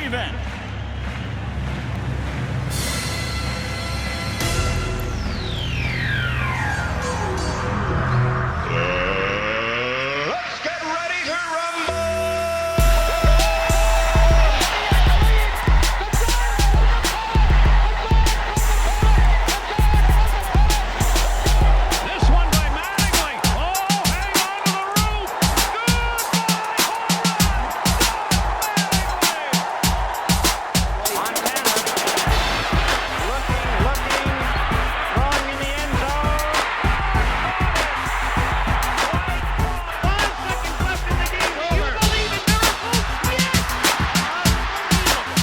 event. Let's get ready to rumble! This one by Mattingly. Oh, hang on to the roof. Montana looking, throwing in the end zone. 5 seconds left in the game. Do you believe in miracles? Yes!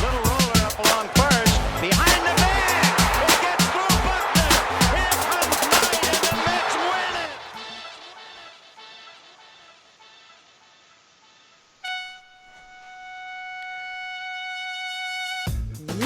Little roller up along first. Behind the bag. It gets through Buckner. Here comes Knight and the Mets win it.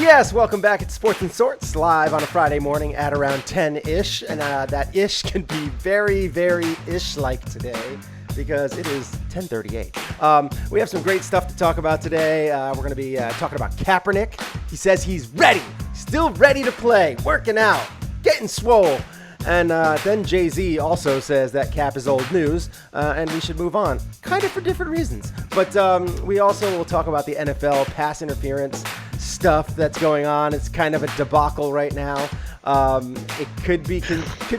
Yes, welcome back at Sports and Sorts, live on a Friday morning at around 10-ish. And that ish can be very, very ish-like today because it is 10:38. We have some great stuff to talk about today. We're going to be talking about Kaepernick. He says he's ready, still ready to play, working out, getting swole. And then Jay-Z also says that Cap is old news and we should move on, kind of for different reasons. But we also will talk about the NFL pass interference stuff that's going on. It's kind of a debacle right now. It could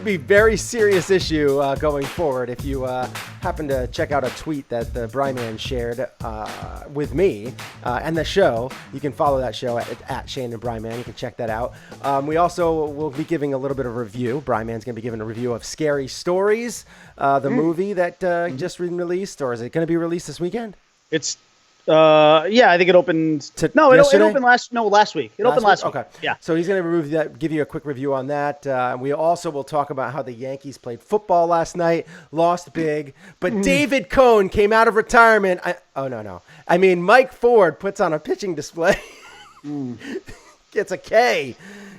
be very serious issue going forward. If you happen to check out a tweet that the Bryman shared with me and the show, you can follow that show at Shane and Bryman. You can check that out. We also will be giving a little bit of a review. Bryman's going to be giving a review of Scary Stories, the movie that just released, or is it going to be released this weekend? It's I think it opened. It opened last week. It opened last week. Okay. Yeah. So he's going to give you a quick review on that. We also will talk about how the Yankees played football last night, lost big, but David Cohn came out of retirement. I mean, Mike Ford puts on a pitching display. Gets a K.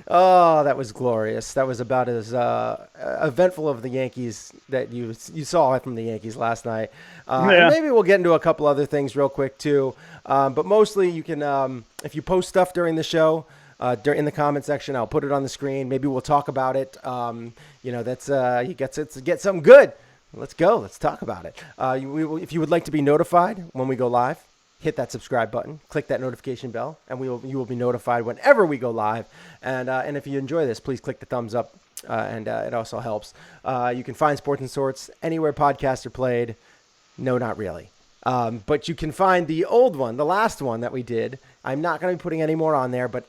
Oh, that was glorious. That was about as eventful of the Yankees that you saw from the Yankees last night. And maybe we'll get into a couple other things real quick too. But mostly you can, if you post stuff during the show, in the comment section, I'll put it on the screen. Maybe we'll talk about it. That's you get something good. Let's go. Let's talk about it. If you would like to be notified when we go live, hit that subscribe button, click that notification bell, and you will be notified whenever we go live. And if you enjoy this, please click the thumbs up, and it also helps. You can find Sports and Sorts anywhere podcasts are played. No, not really. But you can find the old one, the last one that we did. I'm not going to be putting any more on there, but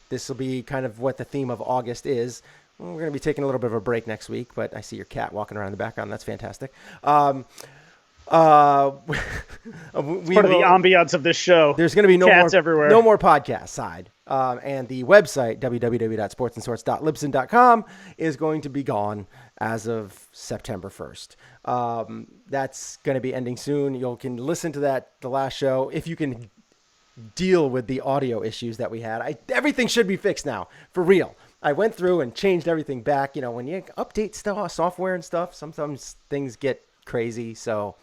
this will be kind of what the theme of August is. We're going to be taking a little bit of a break next week, but I see your cat walking around in the background. That's fantastic. Part of the ambiance of this show. There's going to be cats everywhere. No more podcast side. And the website, www.sportsandsorts.libsyn.com, is going to be gone as of September 1st. That's going to be ending soon. You can listen to the last show. If you can deal with the audio issues that we had, everything should be fixed now, for real. I went through and changed everything back. When you update software and stuff, sometimes things get crazy. So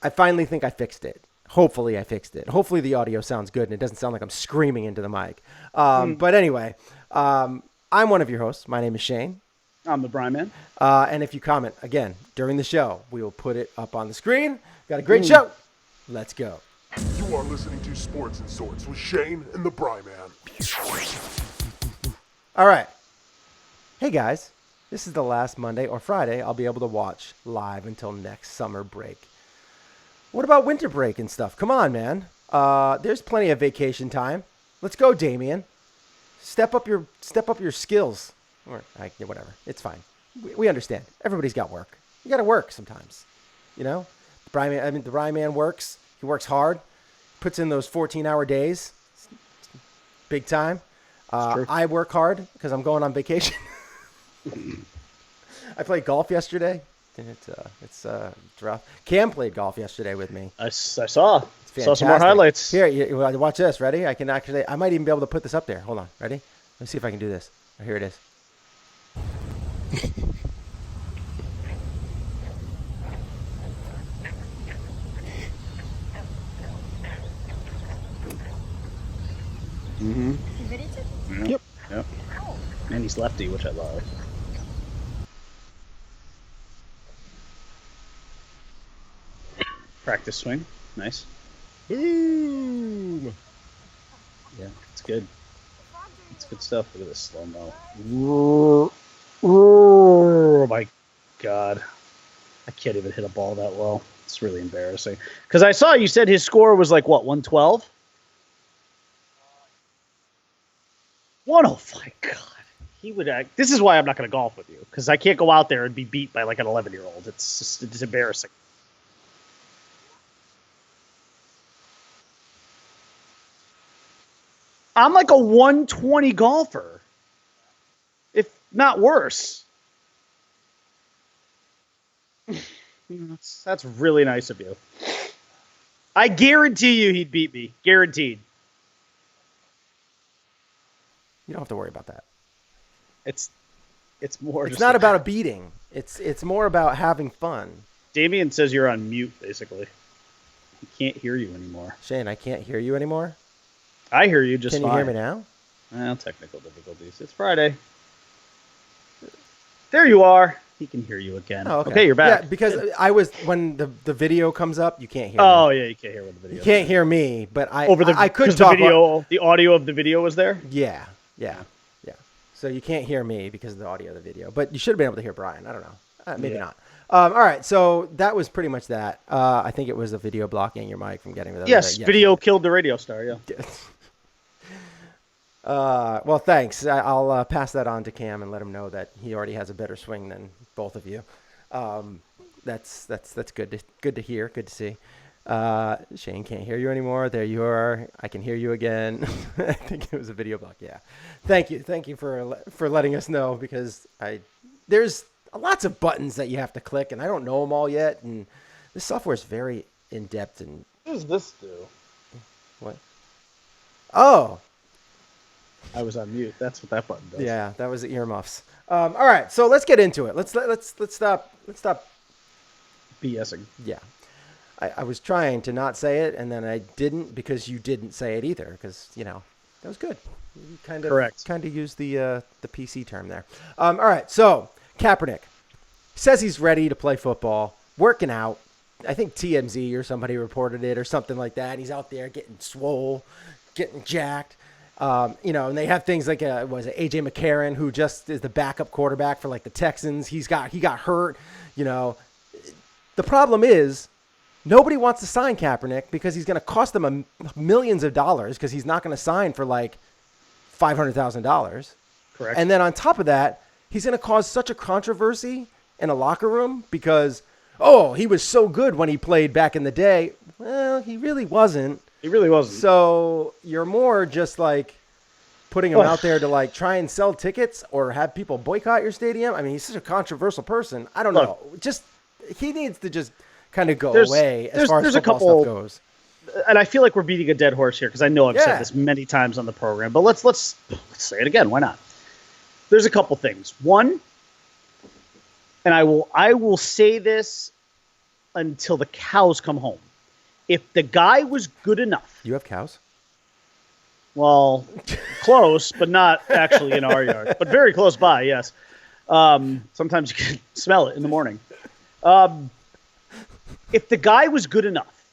I finally think I fixed it. Hopefully I fixed it. Hopefully the audio sounds good and it doesn't sound like I'm screaming into the mic. But anyway, I'm one of your hosts. My name is Shane. I'm the Bryman. And if you comment, again, during the show, we will put it up on the screen. Got a great show. Let's go. You are listening to Sports and Sorts with Shane and the Bryman. All right. Hey, guys. This is the last Monday or Friday I'll be able to watch live until next summer break. What about winter break and stuff? Come on, man. There's plenty of vacation time. Let's go, Damien. Step up your skills. Or whatever. It's fine. We understand. Everybody's got work. You got to work sometimes. The Bryman works. He works hard. Puts in those 14-hour days. Big time. I work hard because I'm going on vacation. I played golf yesterday. It's rough. Cam played golf yesterday with me. I saw some more highlights. Here, watch this. Ready? I might even be able to put this up there. Hold on. Ready? Let's see if I can do this. Here it is. Mm-hmm. Yep. Yep. And he's lefty, which I love. Practice swing. Nice. Boom. Yeah, it's good. It's good stuff. Look at this slow-mo. Oh, my God. I can't even hit a ball that well. It's really embarrassing. Because I saw you said his score was like, what, 112? Oh, my God. He would act. This is why I'm not going to golf with you. Because I can't go out there and be beat by like an 11-year-old. It's embarrassing. I'm like a 120 golfer, if not worse. That's really nice of you. I guarantee you he'd beat me. Guaranteed. You don't have to worry about that. It's more. It's just not like, about a beating. It's more about having fun. Damien says you're on mute, basically. He can't hear you anymore. Shane, I can't hear you anymore. I hear you just fine. Can you hear me now? Well, technical difficulties. It's Friday. There you are. He can hear you again. Oh, okay, you're back. Yeah, because I was when the video comes up, you can't hear. Oh me. yeah, you can't hear what the video. You can't hear me, but I could the talk. video, the audio of the video was there. Yeah. So you can't hear me because of the audio of the video, but you should have been able to hear Brian. I don't know. Maybe not. All right, so that was pretty much that. I think it was a video blocking your mic from getting to the. Yes, video killed the radio star. Yeah. Well, thanks. I'll pass that on to Cam and let him know that he already has a better swing than both of you. That's good to hear. Good to see. Shane can't hear you anymore. There you are. I can hear you again. I think it was a video block. Yeah. Thank you for letting us know, because there's lots of buttons that you have to click, and I don't know them all yet. And this software is very in depth. And What does this do? what? Oh. I was on mute. That's what that button does. Yeah, that was the earmuffs. All right, so let's get into it. Let's stop BSing. Yeah. I was trying to not say it, and then I didn't, because you didn't say it either, because, that was good. You kind of used the PC term there. All right, so Kaepernick says he's ready to play football, working out. I think TMZ or somebody reported it or something like that. He's out there getting swole, getting jacked. And they have things like AJ McCarron, who just is the backup quarterback for like the Texans. He got hurt. The problem is, nobody wants to sign Kaepernick because he's going to cost them millions of dollars, because he's not going to sign for like $500,000. Correct. And then on top of that, he's going to cause such a controversy in a locker room because, he was so good when he played back in the day. Well, he really wasn't. He really wasn't. So you're more just like putting him out there to like try and sell tickets or have people boycott your stadium. I mean, he's such a controversial person. I don't know. He needs to just kind of go away as far as football stuff goes. And I feel like we're beating a dead horse here, because I know I've said this many times on the program, but let's say it again. Why not? There's a couple things. One, and I will say this until the cows come home. If the guy was good enough. You have cows? Well, close, but not actually in our yard, but very close by. Yes. Sometimes you can smell it in the morning. If the guy was good enough,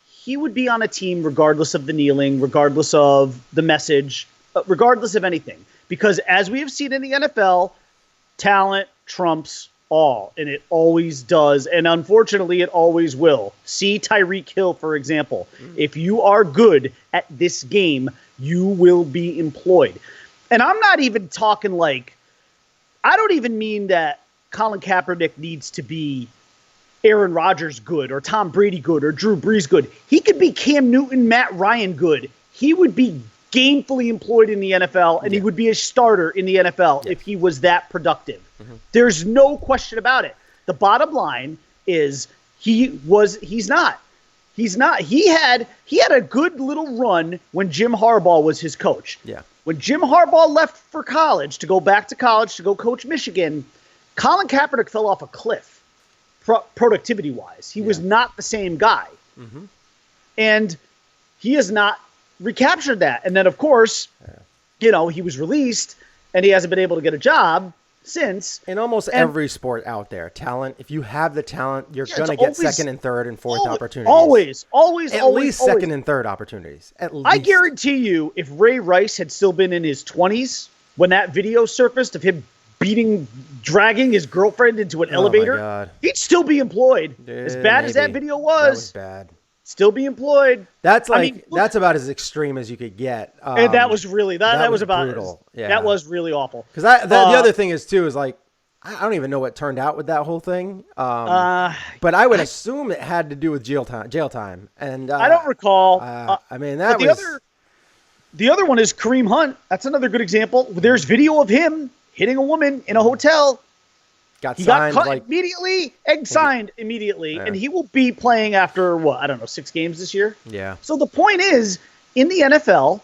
he would be on a team regardless of the kneeling, regardless of the message, regardless of anything. Because as we have seen in the NFL, talent trumps all, and it always does, and unfortunately it always will. See Tyreek Hill, for example. If you are good at this game, you will be employed. And I'm not even talking like, I don't even mean that Colin Kaepernick needs to be Aaron Rodgers good, or Tom Brady good, or Drew Brees good. He could be Cam Newton, Matt Ryan good. He would be gainfully employed in the NFL, and he would be a starter in the NFL if he was that productive. There's no question about it. The bottom line is he's not. He had a good little run when Jim Harbaugh was his coach. Yeah. When Jim Harbaugh left for college, to go back to college, to go coach Michigan, Colin Kaepernick fell off a cliff, productivity-wise. He was not the same guy. And he is not recaptured that. And then, of course, he was released, and he hasn't been able to get a job since. In almost every sport out there, talent, if you have the talent, you're going to get second and third and fourth opportunities. Always. At least second and third opportunities. At least. I guarantee you, if Ray Rice had still been in his 20s when that video surfaced of him dragging his girlfriend into an elevator, he'd still be employed. As bad as that video was. That was bad. Still be employed. That's that's about as extreme as you could get. And that was really that was about brutal. Yeah. That was really awful. Because the other thing is too is like I don't even know what turned out with that whole thing. But I would assume it had to do with jail time. And I don't recall. I mean that was the other one is Kareem Hunt. That's another good example. There's video of him hitting a woman in a hotel. He got cut immediately and signed immediately, and he will be playing after, 6 games this year? Yeah. So the point is, in the NFL,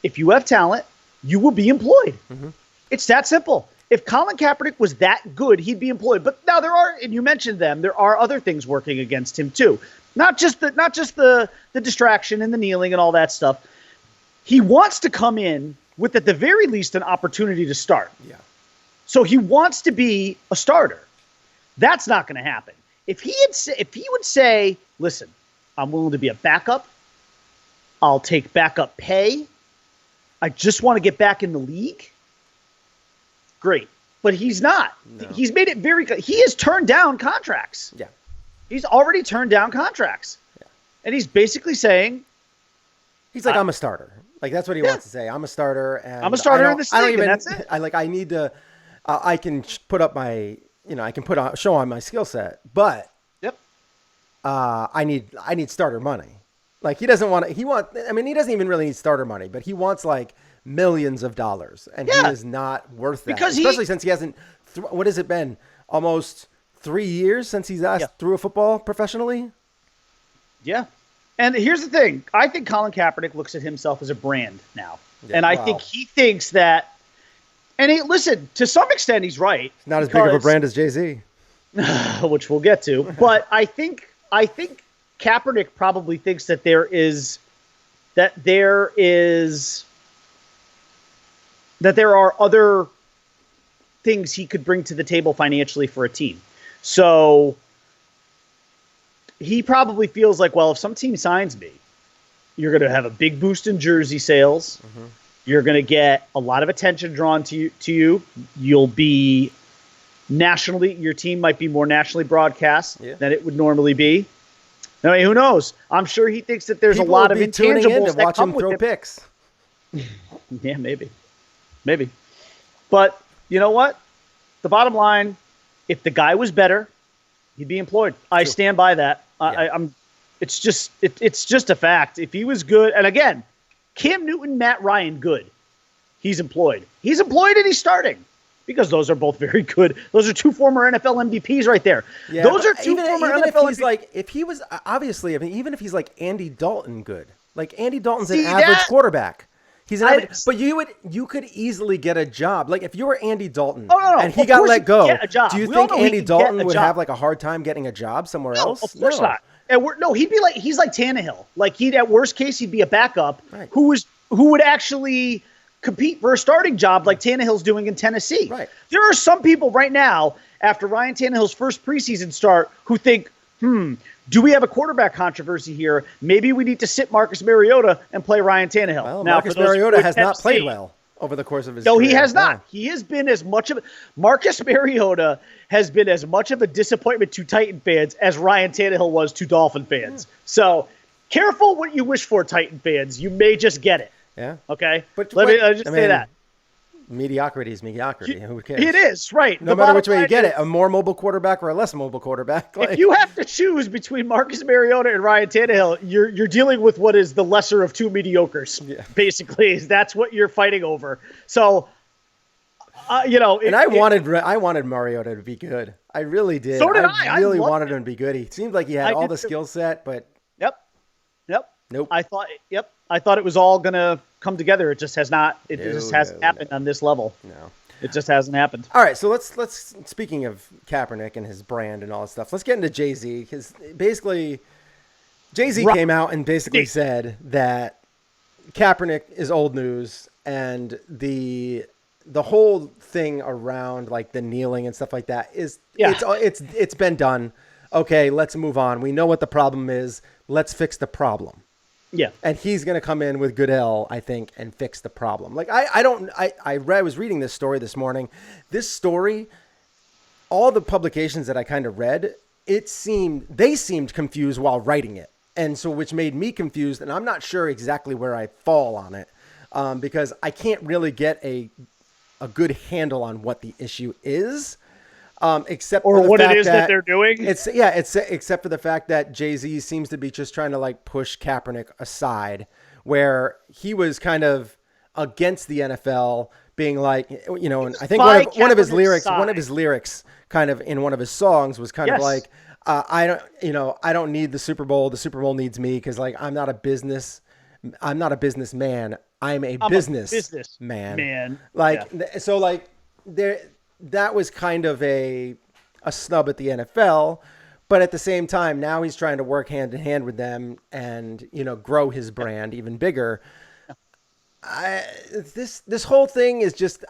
if you have talent, you will be employed. Mm-hmm. It's that simple. If Colin Kaepernick was that good, he'd be employed. But now and you mentioned them, there are other things working against him too. Not just the distraction and the kneeling and all that stuff. He wants to come in with, at the very least, an opportunity to start. Yeah. So he wants to be a starter. That's not going to happen. If he would say, listen, I'm willing to be a backup. I'll take backup pay. I just want to get back in the league. Great. But he's not. No. He's made it very clear. He has turned down contracts. Yeah. He's already turned down contracts. Yeah. And he's basically saying, he's like, I'm a starter. Like, that's what he wants to say. I'm a starter. And I'm a starter in this league, and that's it. I need to... I can put up my, I can show on my skill set, but I need starter money. Like he doesn't want to, he doesn't even really need starter money, but he wants like millions of dollars, and he is not worth that. Because especially since he hasn't, what has it been? Almost 3 years since he's threw a football professionally? Yeah. And here's the thing. I think Colin Kaepernick looks at himself as a brand now. Yeah, and I think he thinks that, and listen, to some extent, he's right. It's not as big of a brand as Jay-Z. Which we'll get to. But I think Kaepernick probably thinks that there are other things he could bring to the table financially for a team. So he probably feels like, well, if some team signs me, you're going to have a big boost in jersey sales. Mm-hmm. You're going to get a lot of attention drawn to you. You'll be nationally, your team might be more nationally broadcast than it would normally be. I mean, who knows? I'm sure he thinks that there's People a lot of intangibles that come with him. Picks. Yeah, maybe. But you know what? The bottom line, if the guy was better, he'd be employed. I stand by that. It's just a fact. If he was good, and again, Cam Newton, Matt Ryan, good. He's employed. He's employed and he's starting because those are both very good. Those are two former NFL MVPs right there. Yeah, those are two former NFL MVPs. If he was obviously, even if he's like Andy Dalton, good. Like Andy Dalton's an average quarterback. He's an average, but you could easily get a job. Like if you were Andy Dalton and he got let go, do you think Andy Dalton would have like a hard time getting a job somewhere else? Of course not. And he's like Tannehill. Like at worst case, he'd be a backup who would actually compete for a starting job like Tannehill's doing in Tennessee. Right. There are some people right now after Ryan Tannehill's first preseason start who think, do we have a quarterback controversy here? Maybe we need to sit Marcus Mariota and play Ryan Tannehill. Well, Marcus Mariota has not played well over the course of his career. No, he has not. He has been Marcus Mariota has been as much of a disappointment to Titan fans as Ryan Tannehill was to Dolphin fans. So careful what you wish for, Titan fans. You may just get it. Yeah. Okay? But let me just say that. Mediocrity is mediocrity. Who cares? It is, right. No matter which way you get it, a more mobile quarterback or a less mobile quarterback. If you have to choose between Marcus Mariota and Ryan Tannehill, you're dealing with what is the lesser of two mediocres, basically. That's what you're fighting over. So, and I wanted Mariota to be good. I really did. So did I really wanted him to be good. He seemed like he had all the skill set, but Nope. I thought it was all going to come together. It just has not. It just hasn't happened on this level. No. It just hasn't happened. All right, so let's speaking of Kaepernick and his brand and all that stuff, let's get into Jay-Z, because basically Jay-Z came out and basically said that Kaepernick is old news, and the whole thing around like the kneeling and stuff like that is it's been done. Okay, let's move on. We know what the problem is. Let's fix the problem. Yeah. And he's going to come in with Goodell, I think, and fix the problem. Like I was reading this story this morning. This story, all the publications that I kind of read, they seemed confused while writing it. And so, which made me confused, and I'm not sure exactly where I fall on it, because I can't really get a good handle on what the issue is, except or for the what fact it is that they're doing. It's except for the fact that Jay-Z seems to be just trying to like push Kaepernick aside, where he was kind of against the NFL, being like, you know, and I think one of his lyrics, kind of in one of his songs was kind of like. I don't need the Super Bowl. The Super Bowl needs me because like I'm not a businessman. I'm a business man. So like that was kind of a snub at the NFL, but at the same time now he's trying to work hand in hand with them and grow his brand even bigger. This whole thing is just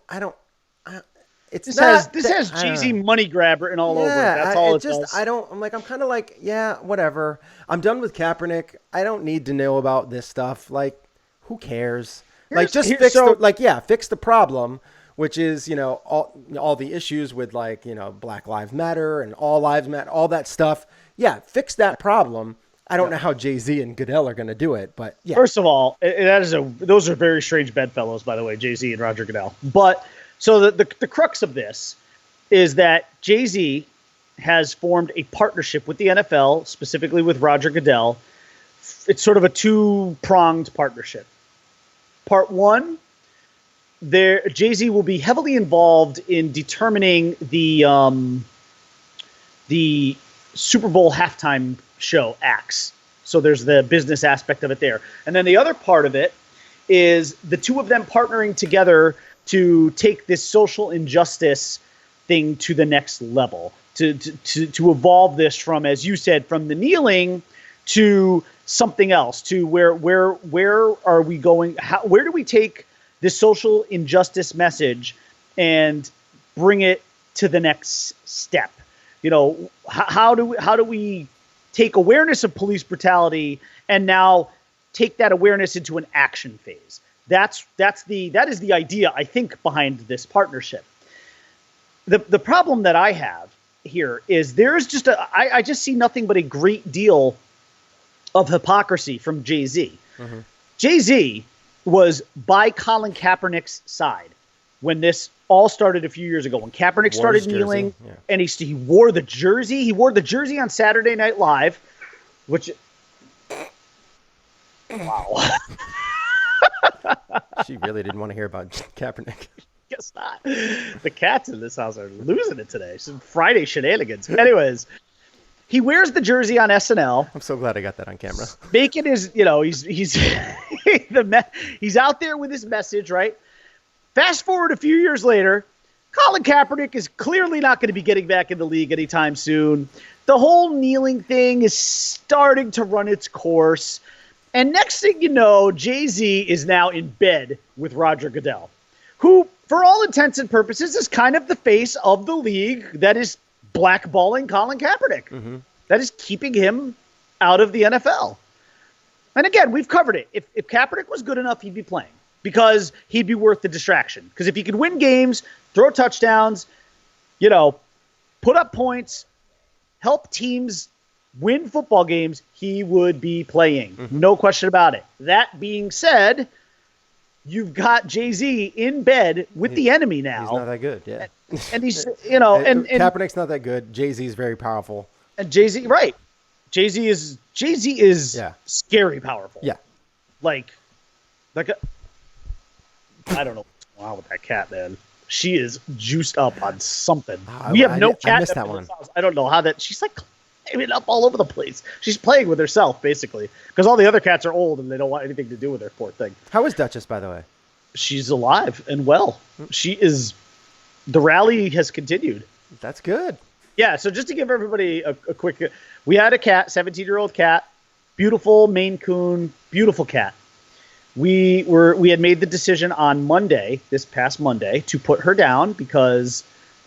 This has Jay-Z money grab written all over it. That's all it does. I'm kind of like, yeah, whatever. I'm done with Kaepernick. I don't need to know about this stuff. Like, who cares? Fix the problem, which is, all the issues with like, Black Lives Matter and All Lives Matter, all that stuff. Yeah, fix that problem. I don't know how Jay-Z and Goodell are going to do it, but yeah. First of all, those are very strange bedfellows, by the way, Jay-Z and Roger Goodell. But so the crux of this is that Jay-Z has formed a partnership with the NFL, specifically with Roger Goodell. It's sort of a two-pronged partnership. Part one, Jay-Z will be heavily involved in determining the Super Bowl halftime show acts. So there's the business aspect of it there. And then the other part of it is the two of them partnering together to take this social injustice thing to the next level, to evolve this from, as you said, from the kneeling to something else, to where are we going? Where do we take this social injustice message and bring it to the next step? How do we take awareness of police brutality and now take that awareness into an action phase? That is the idea, I think, behind this partnership. The problem that I have here is there's just I just see nothing but a great deal of hypocrisy from Jay-Z. Mm-hmm. Jay-Z was by Colin Kaepernick's side when this all started a few years ago. When Kaepernick started kneeling, and he wore the jersey. He wore the jersey on Saturday Night Live, which wow. She really didn't want to hear about Kaepernick. Guess not. The cats in this house are losing it today. Some Friday shenanigans. Anyways, he wears the jersey on SNL. I'm so glad I got that on camera. Making his, he's he's out there with his message, right? Fast forward a few years later, Colin Kaepernick is clearly not going to be getting back in the league anytime soon. The whole kneeling thing is starting to run its course. And next thing you know, Jay-Z is now in bed with Roger Goodell, who, for all intents and purposes, is kind of the face of the league that is blackballing Colin Kaepernick. Mm-hmm. That is keeping him out of the NFL. And again, we've covered it. If Kaepernick was good enough, he'd be playing because he'd be worth the distraction. Because if he could win games, throw touchdowns, put up points, help teams win football games, he would be playing. Mm-hmm. No question about it. That being said, you've got Jay-Z in bed with the enemy now. He's not that good, yeah. And he's, and Kaepernick's not that good. Jay-Z is very powerful. And Jay-Z, right. Jay-Z is scary powerful. Yeah. Like I don't know what's going on with that cat, man. She is juiced up on something. We have no cat. I missed that one. I don't know how that. She's like climbing up all over the place. She's playing with herself, basically, because all the other cats are old and they don't want anything to do with her, poor thing. How is Duchess, by the way? She's alive and well. She is. The rally has continued. That's good. Yeah, so just to give everybody a quick... We had a cat, 17-year-old cat, beautiful Maine Coon, beautiful cat. we had made the decision on Monday, this past Monday, to put her down because,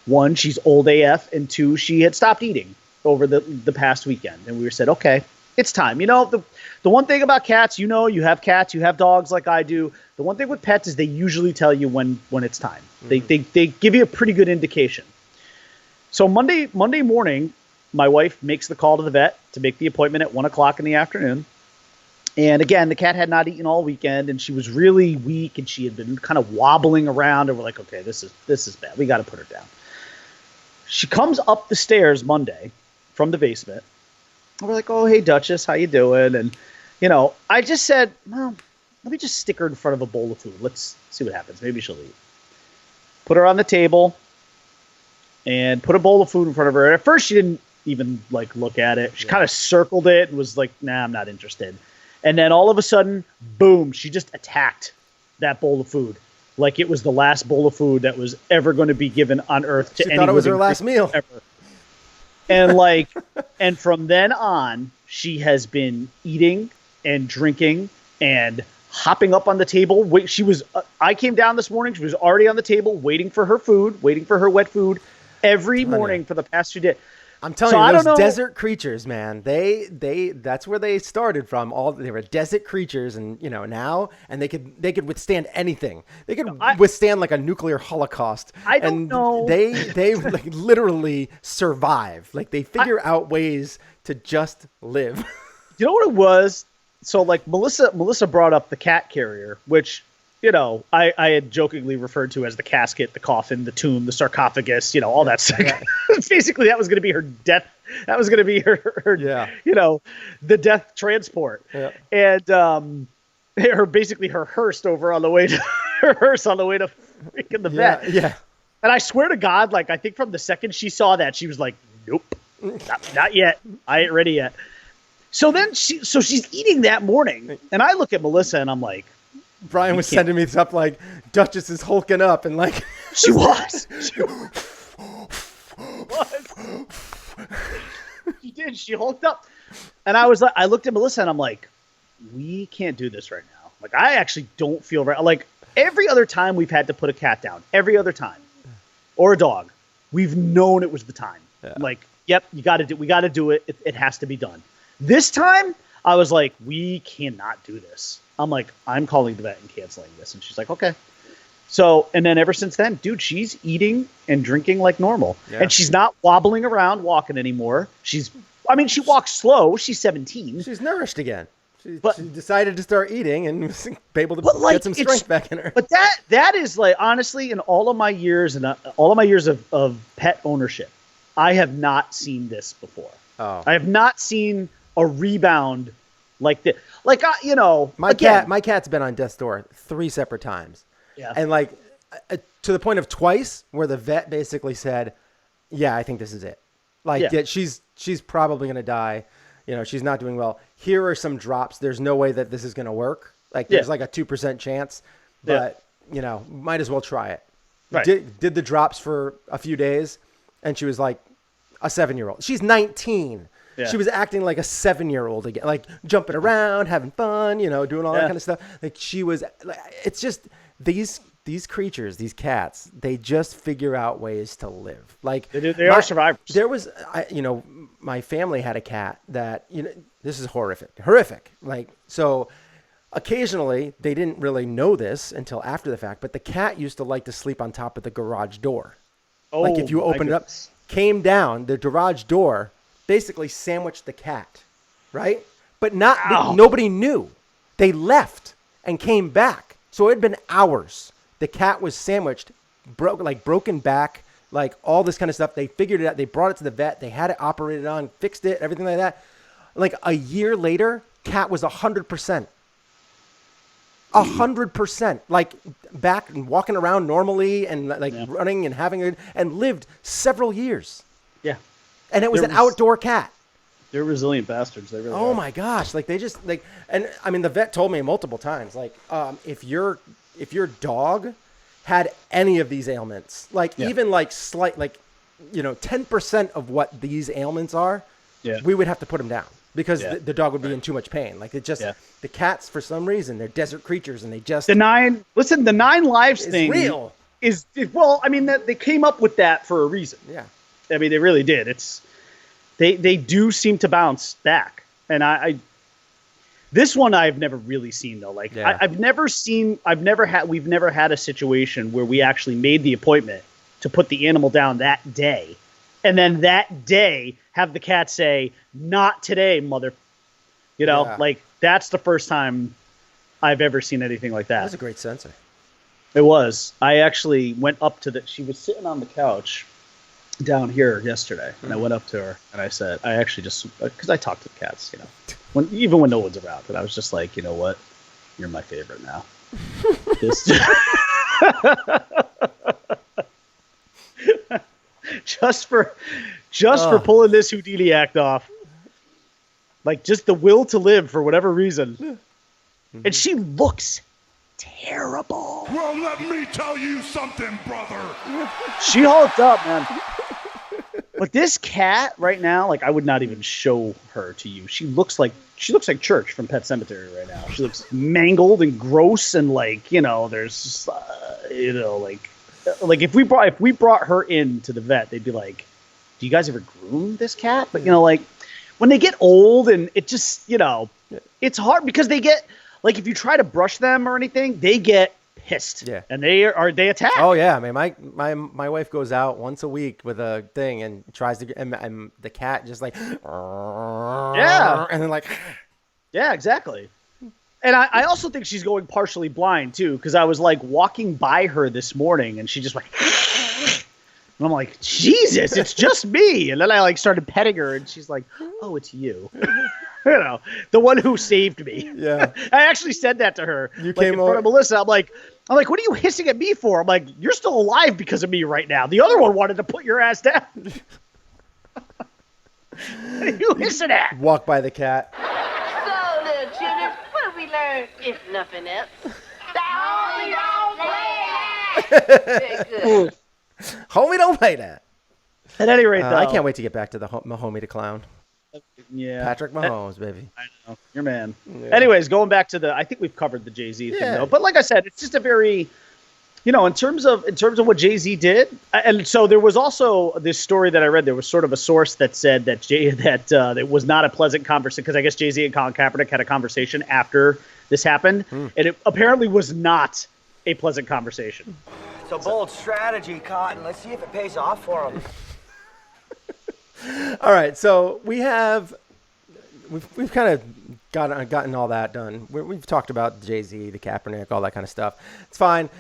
one, she's old AF, and two, she had stopped eating over the past weekend. And we said, okay, it's time. The one thing about cats, you have cats, you have dogs like I do. The one thing with pets is they usually tell you when it's time. Mm-hmm. They give you a pretty good indication. So Monday morning, my wife makes the call to the vet to make the appointment at 1:00 in the afternoon. And again, the cat had not eaten all weekend, and she was really weak, and she had been kind of wobbling around. And we're like, okay, this is bad. We got to put her down. She comes up the stairs Monday from the basement. And we're like, oh, hey, Duchess, how you doing? And, I just said, well, let me just stick her in front of a bowl of food. Let's see what happens. Maybe she'll eat. Put her on the table and put a bowl of food in front of her. At first, she didn't even, look at it. She kind of circled it and was like, nah, I'm not interested. And then all of a sudden, boom, she just attacked that bowl of food like it was the last bowl of food that was ever going to be given on Earth to anyone. She thought it was her last meal. Ever. And and from then on, she has been eating and drinking and hopping up on the table. I came down this morning. She was already on the table waiting for her food, waiting for her wet food every morning for the past few days. I'm telling you, those desert creatures, man, that's where they started from. They were desert creatures, and now, and they could withstand anything. They could withstand like a nuclear holocaust. I don't know. They literally survive. Like they figure out ways to just live. You know what it was? So Melissa brought up the cat carrier, which I had jokingly referred to as the casket, the coffin, the tomb, the sarcophagus, all that stuff. Yeah. Basically, that was going to be her death. That was going to be her the death transport. Yeah. And her hearse over on the way to freaking the vet. Yeah. And I swear to God, I think from the second she saw that, she was like, nope, not yet. I ain't ready yet. So then she's eating that morning. And I look at Melissa and I'm like, Brian was sending me stuff like Duchess is hulking up and she was. She did. She hulked up. And I looked at Melissa and I'm like, we can't do this right now. I actually don't feel right. Every other time we've had to put a cat down, every other time, or a dog, we've known it was the time. Yeah. Yep, we got to do it. It has to be done. This time I was like, we cannot do this. I'm like, I'm calling the vet and canceling this. And she's like, okay. So, and then ever since then, dude, she's eating and drinking like normal. Yeah. And she's not wobbling around walking anymore. She walks slow. She's 17. She's nourished again. She decided to start eating and was able to get some strength back in her. But that is honestly, in all of my years of pet ownership, I have not seen this before. Oh. I have not seen a rebound like this. My cat's been on death's door 3 separate times. Yeah. And to the point of twice where the vet basically said, yeah, I think this is it. She's probably going to die. She's not doing well. Here are some drops. There's no way that this is going to work. There's a 2% chance, but might as well try it. Right. Did the drops for a few days, and she was like a 7-year-old. She's 19. Yeah. She was acting like a 7-year-old again, jumping around, having fun, doing all that kind of stuff. It's just these creatures, these cats, they just figure out ways to live. They are survivors. There was, my family had a cat that, this is horrific. So occasionally they didn't really know this until after the fact, but the cat used to like to sleep on top of the garage door. Oh, if you open it up, came down, the garage door basically sandwiched the cat, right? But nobody knew. They left and came back. So it had been hours. The cat was sandwiched, broken back, all this kind of stuff. They figured it out. They brought it to the vet. They had it operated on, fixed it, everything like that. A year later, cat was 100%. 100%. Back and walking around normally and running and having and lived several years. Yeah. And it was an outdoor cat. They're resilient bastards. They really are. My gosh. They just and the vet told me multiple times, if your dog had any of these ailments, even slight, 10% of what these ailments are, we would have to put him down. because Yeah. the dog would be in too much pain. Like it just the cats for some reason they're desert creatures and they just The 9 lives thing real. Well, I mean that they came up with that for a reason. Yeah. I mean they really did. They do seem to bounce back, and I this one I've never really seen though. Like we've never had a situation where we actually made the appointment to put the animal down that day, and then that day have the cat say, "Not today, mother." Like that's the first time I've ever seen anything like that. That was a great sensor. It was. I actually went up to she was sitting on the couch down here yesterday, and I went up to her and I said, I actually just, because I talk to the cats, even when no one's around, and I was just like, you know what, you're my favorite now. Just for pulling this Houdini act off, like just the will to live for whatever reason, and she looks terrible. Well, let me tell you something, brother. She hulked up, man. But this cat right now, like I would not even show her to you. She looks like Church from Pet Sematary right now. She looks mangled and gross, and like there's like if we brought her in to the vet, they'd be like, "Do you guys ever groom this cat?" But like when they get old, and it just it's hard because they get like if you try to brush them or anything, they get pissed. Yeah. And they attack. Oh yeah. I mean, my wife goes out once a week with a thing and tries to, and the cat just like, yeah. And then like, yeah, exactly. And I also think she's going partially blind too, because I was like walking by her this morning and she just went, and I'm like, Jesus, it's just me. And then I like started petting her and she's like, oh, it's you. The one who saved me. Yeah. I actually said that to her. You like, came in front of Melissa. I'm like, what are you hissing at me for? I'm like, you're still alive because of me right now. The other one wanted to put your ass down. What are you hissing at? Walk by the cat. So, little children, what have we learned, if nothing else? That homie don't play that! Very good. Homie, don't play that. At any rate, though. I can't wait to get back to the homie to clown. Yeah. Patrick Mahomes, baby. I know. Your man. Yeah. Anyways, going back to I think we've covered the Jay-Z thing, though. But like I said, it's just a very, in terms of what Jay-Z did. And so there was also this story that I read. There was sort of a source that said that it was not a pleasant conversation, because I guess Jay-Z and Colin Kaepernick had a conversation after this happened. And it apparently was not a pleasant conversation. It's a bold strategy, Cotton. Let's see if it pays off for him. All right, so we've kind of gotten all that done. We've talked about Jay-Z, the Kaepernick, all that kind of stuff. It's fine.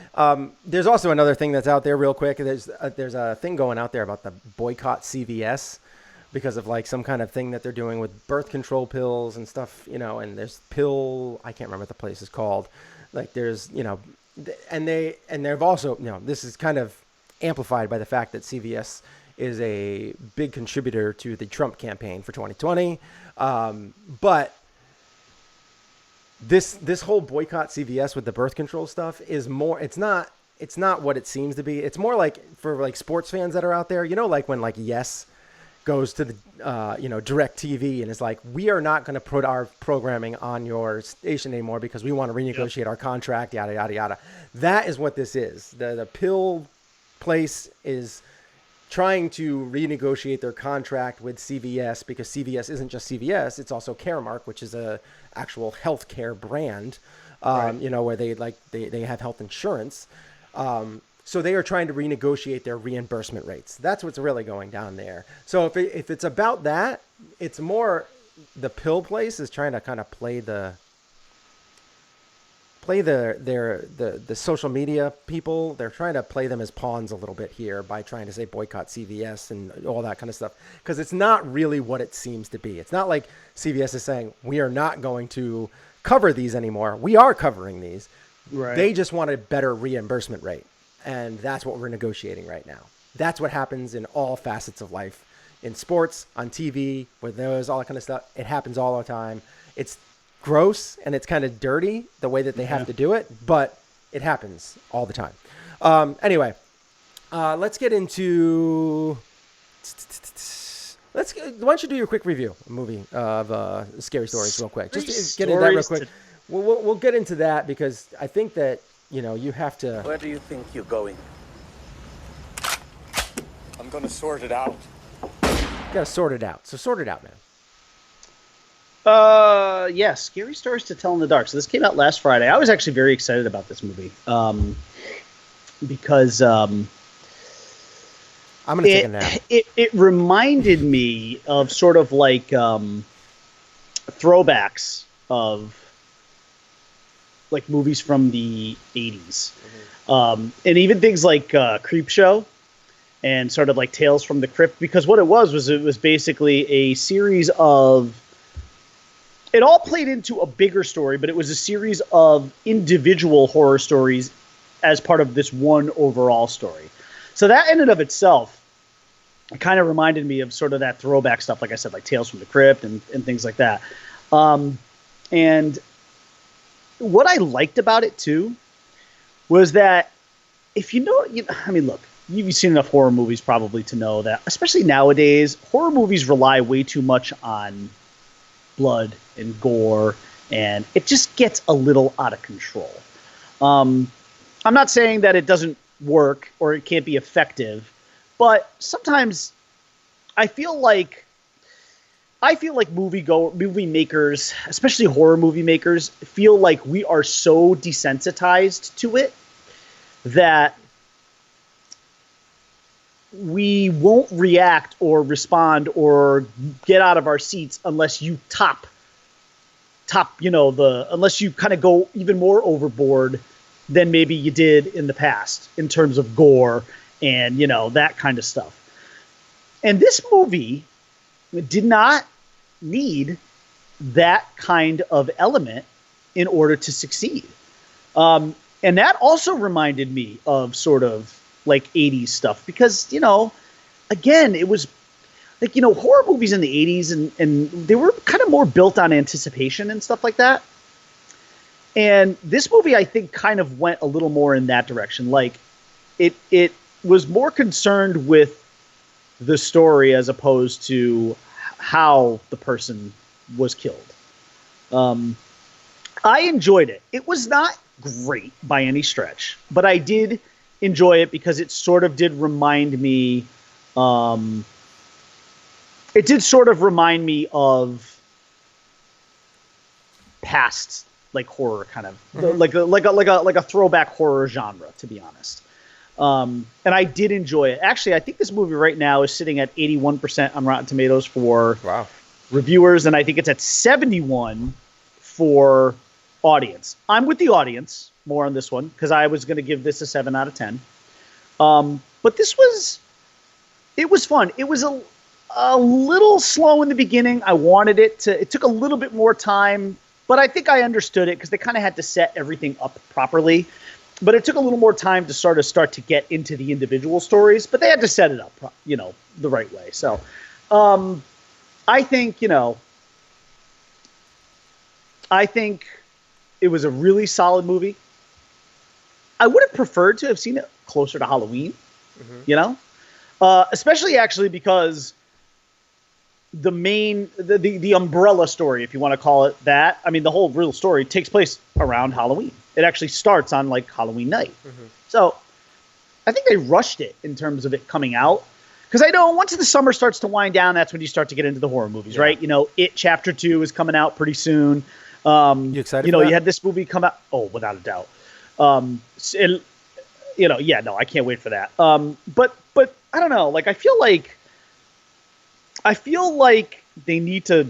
There's also another thing that's out there real quick. There's a thing going out there about the boycott CVS because of like some kind of thing that they're doing with birth control pills and stuff, and there's I can't remember what the place is called. Like there's, and they've also, this is kind of amplified by the fact that CVS is a big contributor to the Trump campaign for 2020. But this whole boycott CVS with the birth control stuff is more, it's not what it seems to be. It's more like for like sports fans that are out there, like when like Yes goes to the, Direct TV and is like, we are not going to put our programming on your station anymore because we want to renegotiate our contract, yada, yada, yada. That is what this is. The pill place is trying to renegotiate their contract with CVS because CVS isn't just CVS, it's also Caremark, which is a actual healthcare brand, where they have health insurance. So they are trying to renegotiate their reimbursement rates. That's what's really going down there. So if it's about that, it's more the pill place is trying to kind of play the social media people. They're trying to play them as pawns a little bit here by trying to say boycott CVS and all that kind of stuff, because it's not really what it seems to be. It's not like CVS is saying we are not going to cover these anymore. We are covering these. Right. They just want a better reimbursement rate, and that's what we're negotiating right now. That's what happens in all facets of life, in sports, on TV, with those, all that kind of stuff. It happens all the time. It's gross and it's kind of dirty the way that they have to do it, but it happens all the time. Anyway, let's get into Why don't you do your quick review movie of Scary Stories real quick? Just get into that real quick. We'll get into that because I think that you have to. Where do you think you're going? I'm gonna sort it out. Gotta sort it out. So sort it out, man. Yeah, Scary Stories to Tell in the Dark. So this came out last Friday. I was actually very excited about this movie because I'm gonna take a nap. It reminded me of sort of like throwbacks of like movies from the 80s. And even things like Creepshow and sort of like Tales from the Crypt, because what it was basically a series of, it all played into a bigger story, but it was a series of individual horror stories as part of this one overall story. So that in and of itself kind of reminded me of sort of that throwback stuff, like I said, like Tales from the Crypt and things like that. And what I liked about it too was that if look, you've seen enough horror movies probably to know that, especially nowadays, horror movies rely way too much on blood and gore, and it just gets a little out of control. I'm not saying that it doesn't work or it can't be effective, but sometimes I feel like movie makers, especially horror movie makers, feel like we are so desensitized to it that we won't react or respond or get out of our seats unless you unless you kind of go even more overboard than maybe you did in the past in terms of gore and, that kind of stuff. And this movie did not need that kind of element in order to succeed. And that also reminded me of sort of like 80s stuff because, again, it was like, horror movies in the 80s and they were kind of more built on anticipation and stuff like that. And this movie, I think, kind of went a little more in that direction. Like it was more concerned with the story as opposed to how the person was killed. I enjoyed it. It was not great by any stretch, but I did enjoy it because it sort of did remind me. It did sort of remind me of past like horror kind of like a throwback horror genre, to be honest. And I did enjoy it. Actually, I think this movie right now is sitting at 81% on Rotten Tomatoes for reviewers, and I think it's at 71 for audience. I'm with the audience more on this one because I was going to give this a 7 out of 10. But it was fun. It was a little slow in the beginning. It took a little bit more time, but I think I understood it because they kind of had to set everything up properly. But it took a little more time to start to get into the individual stories, but they had to set it up, the right way. So, I think it was a really solid movie. I would have preferred to have seen it closer to Halloween, especially actually because the umbrella story, if you want to call it that. I mean, the whole real story takes place around Halloween. It actually starts on like Halloween night. So I think they rushed it in terms of it coming out. Because I know once the summer starts to wind down, that's when you start to get into the horror movies, right? It Chapter 2 is coming out pretty soon. You excited for that? You had this movie come out. Oh, without a doubt. I can't wait for that. But I don't know. Like, I feel like they need to,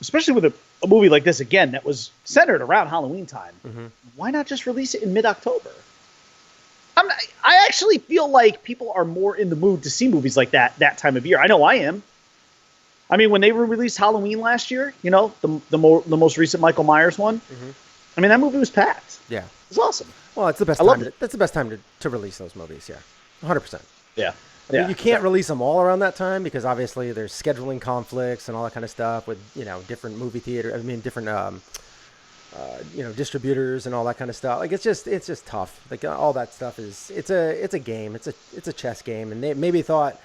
especially with a movie like this, again, that was centered around Halloween time. Why not just release it in mid-October? I actually feel like people are more in the mood to see movies like that time of year. I know I am. I mean, when they released Halloween last year, the most recent Michael Myers one, I mean, that movie was packed. Yeah. It was awesome. Well, it's the best time. That's the best time to release those movies, yeah. 100%. Yeah. I mean, you can't release them all around that time because obviously there's scheduling conflicts and all that kind of stuff with, different movie theater. different, distributors and all that kind of stuff. Like, it's just tough. Like, all that stuff it's a game. It's a chess game. And they maybe thought,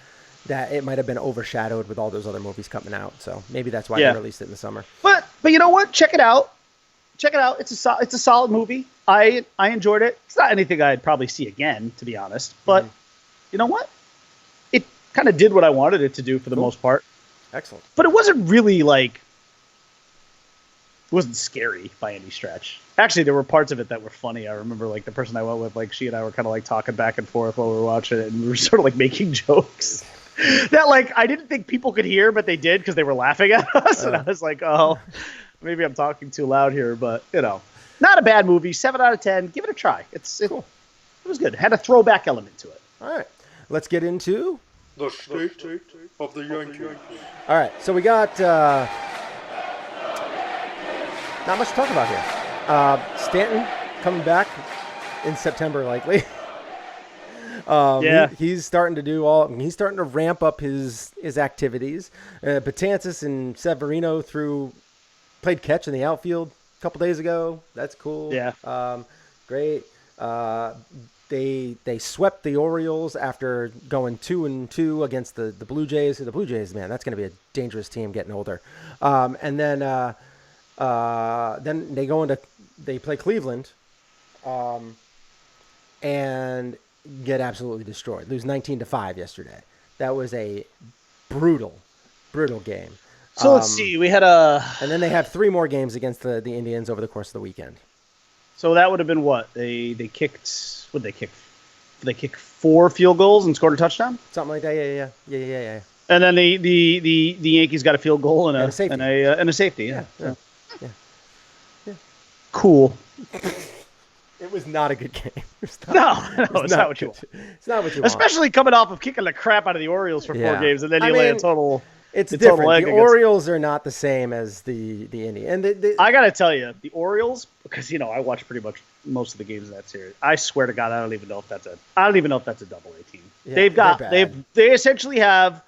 that it might have been overshadowed with all those other movies coming out. So maybe that's why Yeah. they released it in the summer. But you know what? Check it out. Check it out. It's a solid movie. I enjoyed it. It's not anything I'd probably see again, to be honest. But you know what? It kind of did what I wanted it to do for the most part. Excellent. But it wasn't really like, it wasn't scary by any stretch. Actually, there were parts of it that were funny. I remember like the person I went with, like she and I were kind of like talking back and forth while we were watching it, and we were sort of like making jokes that like I didn't think people could hear, but they did because they were laughing at us. And I was like, oh, maybe I'm talking too loud here, but you know, not a bad movie. 7 out of 10. Give it a try. Cool. It was good. It had a throwback element to it. All right. Let's get into The state of the Yankees. All right, so we got not much to talk about here. Stanton coming back in September, likely. He's starting to he's starting to ramp up his activities. Betances and Severino played catch in the outfield a couple days ago. That's cool. Yeah. Great. They swept the Orioles after going 2-2 against the Blue Jays. The Blue Jays, man, that's going to be a dangerous team getting older. And then they play Cleveland, and get absolutely destroyed. Lose 19-5 yesterday. That was a brutal game. So let's see. We had and then they have 3 more games against the Indians over the course of the weekend. So that would have been what? They kicked. What did they kick? Did they kick 4 field goals and scored a touchdown? Something like that. Yeah. And then the Yankees got a field goal and a safety. And a safety. Yeah. Cool. It was not a good game. No, it's not what you want. It's not what you want. Especially coming off of kicking the crap out of the Orioles for 4 games, and then you lay a total. It's different. The Orioles are not the same as the Indians. And I gotta tell you, the Orioles, because I watch pretty much most of the games of that series. I swear to God, I don't even know if that's a Double-A team. Yeah, they essentially have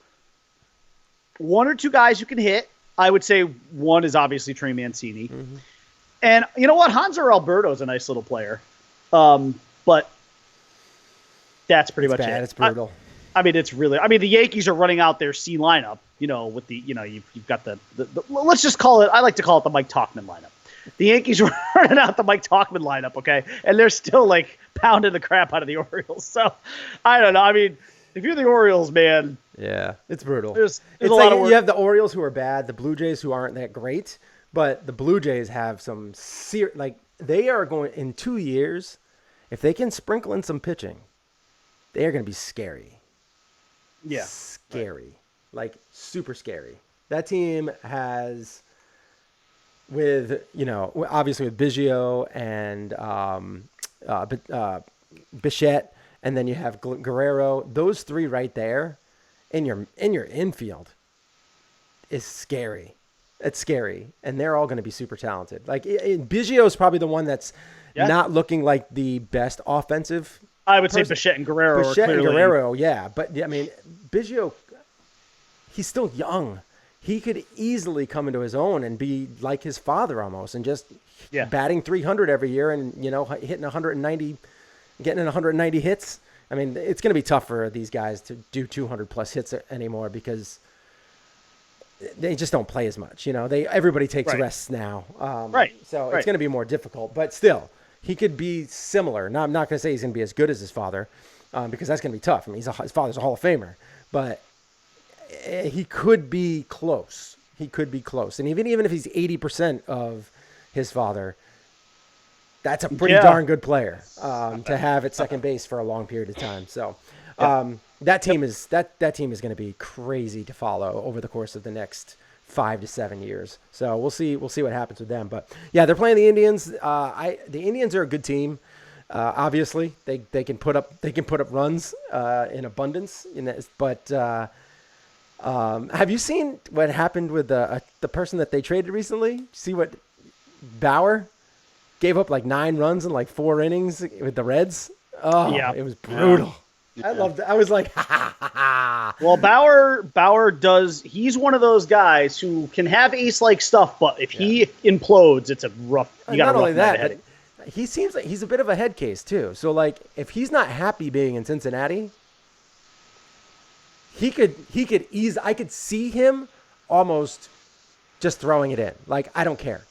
1 or 2 guys who can hit. I would say one is obviously Trey Mancini. Mm-hmm. And you know what? Hanser Alberto's a nice little player. But that's pretty much it. It's brutal. The Yankees are running out their C lineup, with the, you've got the let's just call it, I like to call it the Mike Tauchman lineup. The Yankees are running out the Mike Tauchman lineup, okay? And they're still like pounding the crap out of the Orioles. So I don't know. I mean, if you're the Orioles, man. Yeah, it's brutal. There's a lot of work. You have the Orioles who are bad, the Blue Jays who aren't that great, but the Blue Jays have some they are going in 2 years, if they can sprinkle in some pitching, they are going to be scary. Yeah. Scary. Like, super scary. That team has, obviously with Biggio and Bichette, and then you have Guerrero. Those 3 right there in your infield is scary. It's scary. And they're all going to be super talented. Like, Biggio is probably the one that's not looking like the best offensive I would say Bichette and Guerrero. Yeah. But, I mean, Biggio, he's still young. He could easily come into his own and be like his father almost and just batting 300 every year and, hitting 190, getting in 190 hits. I mean, it's going to be tough for these guys to do 200-plus hits anymore because they just don't play as much. Everybody takes rests now. So it's going to be more difficult. But still, he could be similar. Now, I'm not going to say he's going to be as good as his father because that's going to be tough. I mean, his father's a Hall of Famer. But he could be close. And even if he's 80% of his father, that's a pretty darn good player to have at second base for a long period of time. So that team is going to be crazy to follow over the course of the next 5 to 7 years. So we'll see what happens with them. But yeah, they're playing the Indians. The Indians are a good team. Obviously, they can put up runs in abundance. But have you seen what happened with the person that they traded recently? See what Bauer gave up, like 9 runs in like 4 innings with the Reds. Oh, yeah, it was brutal. Yeah. I loved it. I was like, ha, ha, ha. Well, Bauer does. He's one of those guys who can have ace-like stuff, but if he implodes, it's a rough. You got not only that, but he seems like he's a bit of a head case too. So like, if he's not happy being in Cincinnati, he could ease. I could see him almost just throwing it in. Like, I don't care.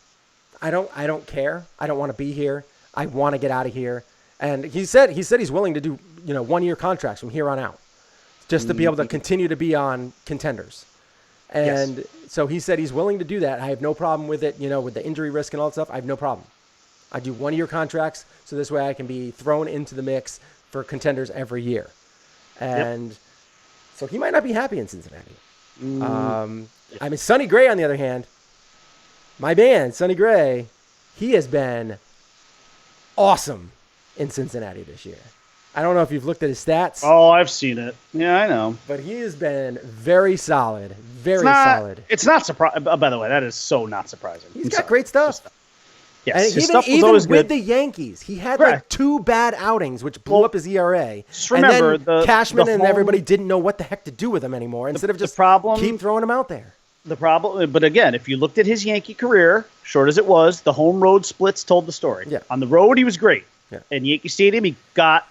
I don't care. I don't want to be here. I want to get out of here. And he said he's willing to do 1-year contracts from here on out, just to be able to continue to be on contenders. And so he said he's willing to do that. I have no problem with it. With the injury risk and all that stuff, I have no problem. I do 1-year contracts, so this way I can be thrown into the mix for contenders every year. And so he might not be happy in Cincinnati. I mean, Sonny Gray, on the other hand, my man, Sonny Gray, he has been awesome in Cincinnati this year. I don't know if you've looked at his stats. Oh, I've seen it. Yeah, I know. But he has been very solid. Solid. It's not surprising. By the way, that is so not surprising. He's got great stuff. Yes, and even with the Yankees, he had like 2 bad outings, which blew up his ERA. Just remember, and then Cashman and everybody didn't know what the heck to do with him anymore. Instead of just keep throwing him out there. The problem, but again, if you looked at his Yankee career, short as it was, the home road splits told the story. Yeah. On the road, he was great. Yeah. In Yankee Stadium, he got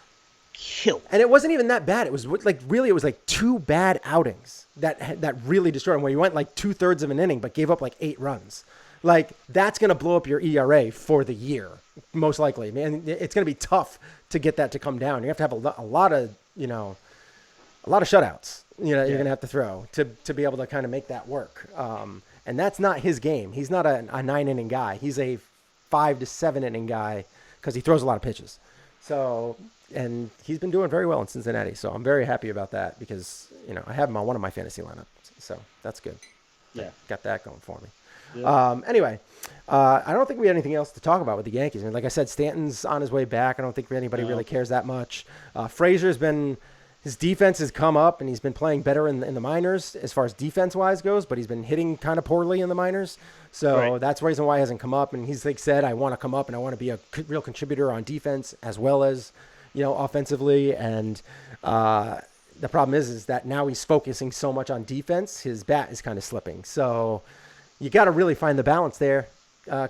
killed. And it wasn't even that bad. It was like 2 bad outings that really destroyed him, where he went like 2/3 of an inning, but gave up like 8 runs. Like, that's going to blow up your ERA for the year, most likely. Man, it's going to be tough to get that to come down. You have to have a lot of shutouts. You're going to have to throw to be able to kind of make that work. And that's not his game. He's not a 9-inning guy. He's a 5 to 7 inning guy because he throws a lot of pitches. So, and he's been doing very well in Cincinnati. So I'm very happy about that because, I have him on one of my fantasy lineups. So that's good. Yeah. Got that going for me. Yeah. Anyway, I don't think we had anything else to talk about with the Yankees. I mean, like I said, Stanton's on his way back. I don't think anybody really cares that much. His defense has come up, and he's been playing better in the minors as far as defense-wise goes, but he's been hitting kind of poorly in the minors. So that's the reason why he hasn't come up. And he's said, I want to come up, and I want to be a real contributor on defense as well as, offensively. And the problem is that now he's focusing so much on defense, his bat is kind of slipping. So you got to really find the balance there,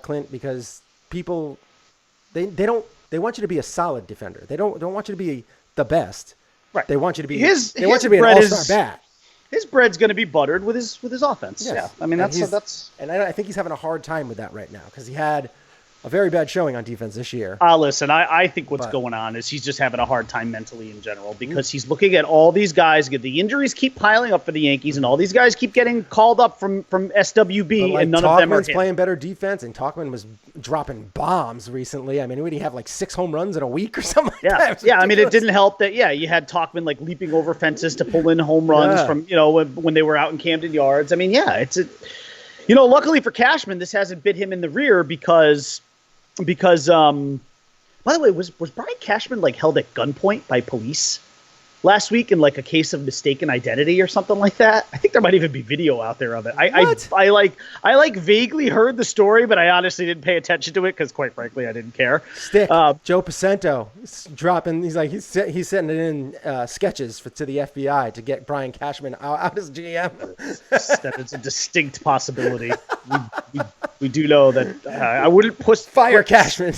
Clint, because people, they want you to be a solid defender. They don't want you to be the best. Right. They want you to be an all-star bat. His bread's going to be buttered with his offense. Yes. Yeah. I mean, that's and I think he's having a hard time with that right now because he had a very bad showing on defense this year. Listen, I think what's going on is he's just having a hard time mentally in general because he's looking at all these guys. The injuries keep piling up for the Yankees, and all these guys keep getting called up from SWB, and none of them are playing better defense, and Tauchman was dropping bombs recently. I mean, would he have like 6 home runs in a week or something like that? Yeah. I mean, it didn't help that, you had Tauchman like leaping over fences to pull in home runs from, when they were out in Camden Yards. I mean, luckily for Cashman, this hasn't bit him in the rear because by the way, was Brian Cashman like held at gunpoint by police last week in like a case of mistaken identity or something like that? I think there might even be video out there of it. I vaguely heard the story, but I honestly didn't pay attention to it because, quite frankly, I didn't care. Joe Pacento dropping. He's sending it in sketches to the FBI to get Brian Cashman out as GM. That is a distinct possibility. We do know that I wouldn't fire Cashman.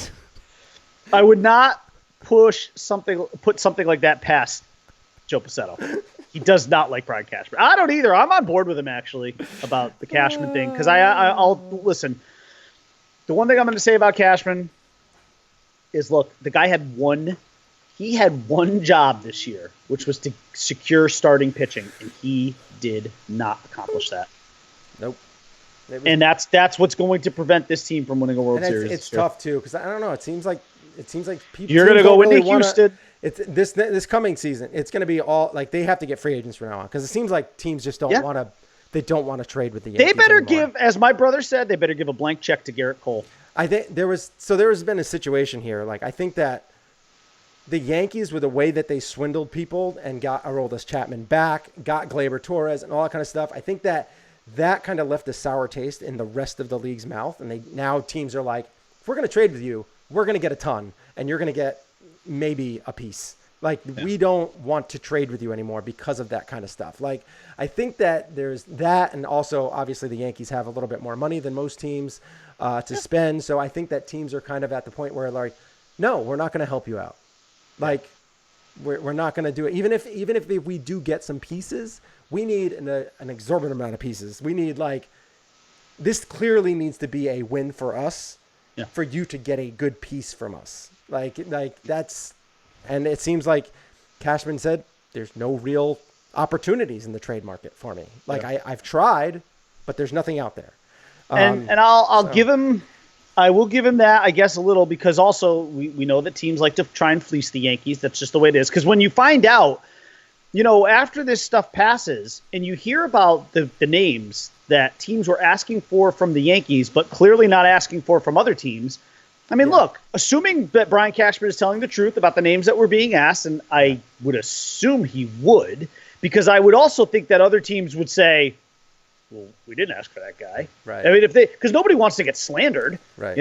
I would not put something like that past Joe Pacento. He does not like Brian Cashman. I don't either. I'm on board with him actually about the Cashman thing because I'll listen. The one thing I'm going to say about Cashman is, look, the guy had one job this year, which was to secure starting pitching, and he did not accomplish that. Nope. And that's what's going to prevent this team from winning a World Series. It's tough too because I don't know. It seems like people. You're going to go into Houston. It's this coming season. It's going to be all like they have to get free agents from now on because it seems like teams just don't want to. They don't want to trade with the Yankees. They better anymore. give, as my brother said, they better give a blank check to Garrett Cole. I think there has been a situation here. Like I think that the Yankees, with the way that they swindled people and got Aroldis Chapman back, got Gleyber Torres and all that kind of stuff. I think that kind of left a sour taste in the rest of the league's mouth. And now teams are like, if we're going to trade with you, we're going to get a ton, and you're going to get maybe a piece. Like, we don't want to trade with you anymore because of that kind of stuff. Like, I think that there's that, and also, obviously, the Yankees have a little bit more money than most teams to spend. So I think that teams are kind of at the point where, like, no, we're not going to help you out. Like, We're not going to do it. Even if we do get some pieces, we need an exorbitant amount of pieces. We need this clearly needs to be a win for us, for you to get a good piece from us. Like that's, and it seems like Cashman said there's no real opportunities in the trade market for me. I've tried, but there's nothing out there. And I'll give him. I will give him that, I guess, a little, because also we know that teams like to try and fleece the Yankees. That's just the way it is. Because when you find out, after this stuff passes and you hear about the names that teams were asking for from the Yankees, but clearly not asking for from other teams. I mean, look, assuming that Brian Cashman is telling the truth about the names that were being asked, and I would assume he would, because I would also think that other teams would say, well, we didn't ask for that guy. Right. I mean, because nobody wants to get slandered, right.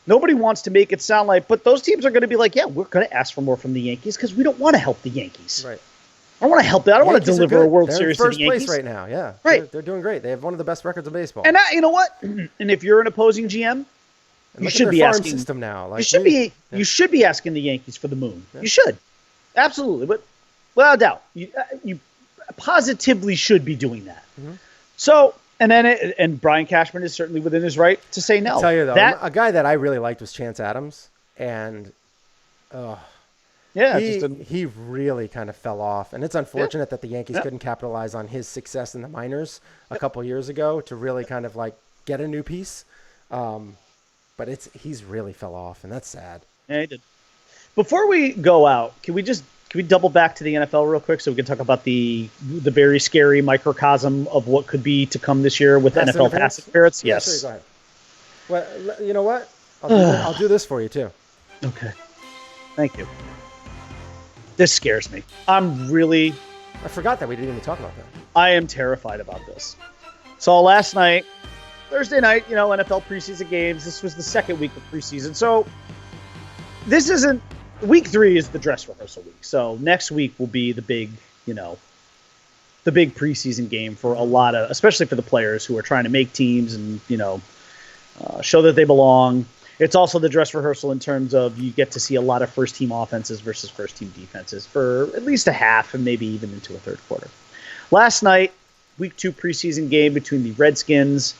Nobody wants to make it sound like, but those teams are going to be like, yeah, we're going to ask for more from the Yankees because we don't want to help the Yankees. Right. I want to help them. I don't want to deliver a World Series to the Yankees. First place right now, yeah. Right. They're doing great. They have one of the best records of baseball. And you know what? And if you're an opposing GM, you should be asking. System now. You should be asking the Yankees for the moon. Yeah. You should, absolutely. But without a doubt, you positively should be doing that. Mm-hmm. So. And Brian Cashman is certainly within his right to say no. I'll tell you though, a guy that I really liked was Chance Adams, and he really kind of fell off. And it's unfortunate that the Yankees couldn't capitalize on his success in the minors a couple years ago to really kind of get a new piece. But he's really fell off, and that's sad. Yeah, he did. Before we go out, can we double back to the NFL real quick so we can talk about the very scary microcosm of what could be to come this year with NFL pass interference? Yeah, yes. Sure, go ahead. Well, you know what? I'll do this for you too. Okay. Thank you. This scares me. I forgot that we didn't even talk about that. I am terrified about this. So last night, Thursday night, NFL preseason games. This was the second week of preseason. So this isn't. Week 3 is the dress rehearsal week. So next week will be the big, the big preseason game for a lot of, especially for the players who are trying to make teams and, show that they belong. It's also the dress rehearsal in terms of you get to see a lot of first team offenses versus first team defenses for at least a half and maybe even into a third quarter. Last night, week 2 preseason game between the Redskins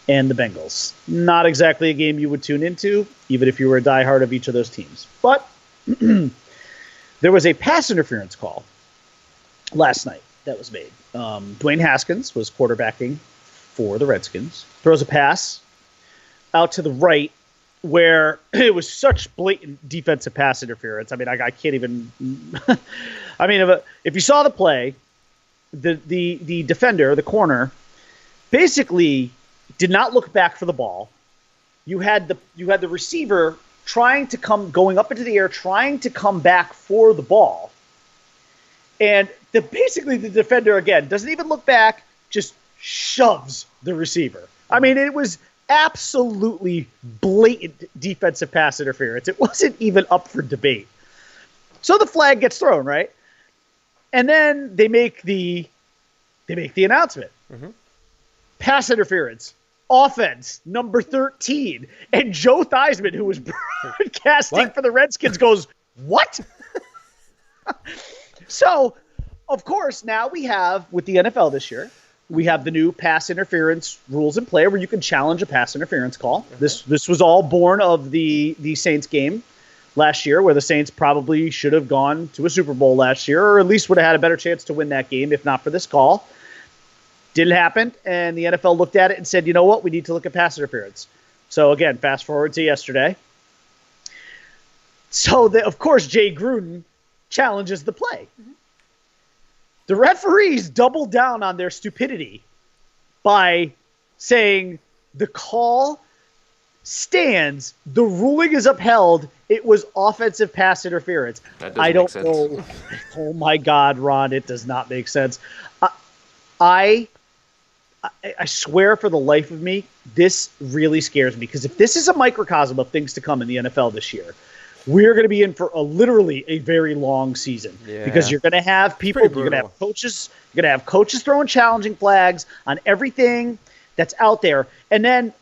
and the Bengals. Not exactly a game you would tune into, even if you were a diehard of each of those teams. But there was a pass interference call last night that was made. Dwayne Haskins was quarterbacking for the Redskins, throws a pass out to the right where it was such blatant defensive pass interference. I mean, I can't even. I mean, if you saw the play, the defender, the corner, basically did not look back for the ball. You had the receiver going up into the air, trying to come back for the ball. And basically the defender, again, doesn't even look back, just shoves the receiver. I mean, it was absolutely blatant defensive pass interference. It wasn't even up for debate. So the flag gets thrown, right? And then they make the announcement. Mm-hmm. Pass interference. Offense, number 13. And Joe Theismann, who was broadcasting for the Redskins, goes, what? So, of course, now we have, with the NFL this year, we have the new pass interference rules in play where you can challenge a pass interference call. Mm-hmm. This was all born of the Saints game last year, where the Saints probably should have gone to a Super Bowl last year, or at least would have had a better chance to win that game if not for this call. Didn't happen, and the NFL looked at it and said, you know what, we need to look at pass interference. So, again, fast forward to yesterday. So, of course, Jay Gruden challenges the play. Mm-hmm. The referees doubled down on their stupidity by saying the call stands, the ruling is upheld, it was offensive pass interference. That doesn't make sense. know. Oh, my God, Ron, it does not make sense. I swear for the life of me, this really scares me, because if this is a microcosm of things to come in the NFL this year, we're going to be in for literally a very long season, because you're going to have people, you're going to have coaches throwing challenging flags on everything that's out there. And then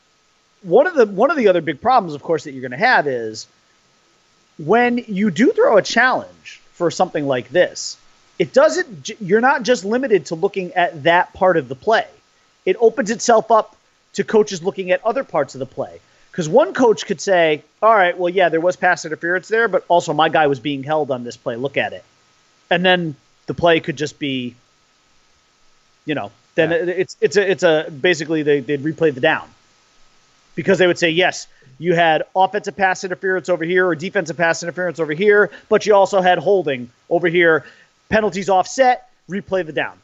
one of the other big problems, of course, that you're going to have is when you do throw a challenge for something like this. It doesn't. You're not just limited to looking at that part of the play. It opens itself up to coaches looking at other parts of the play. Because one coach could say, all right, well, yeah, there was pass interference there, but also my guy was being held on this play. Look at it. And then the play could just be, it's a basically they'd replay the down. Because they would say, yes, you had offensive pass interference over here or defensive pass interference over here, but you also had holding over here. Penalties offset, replay the down.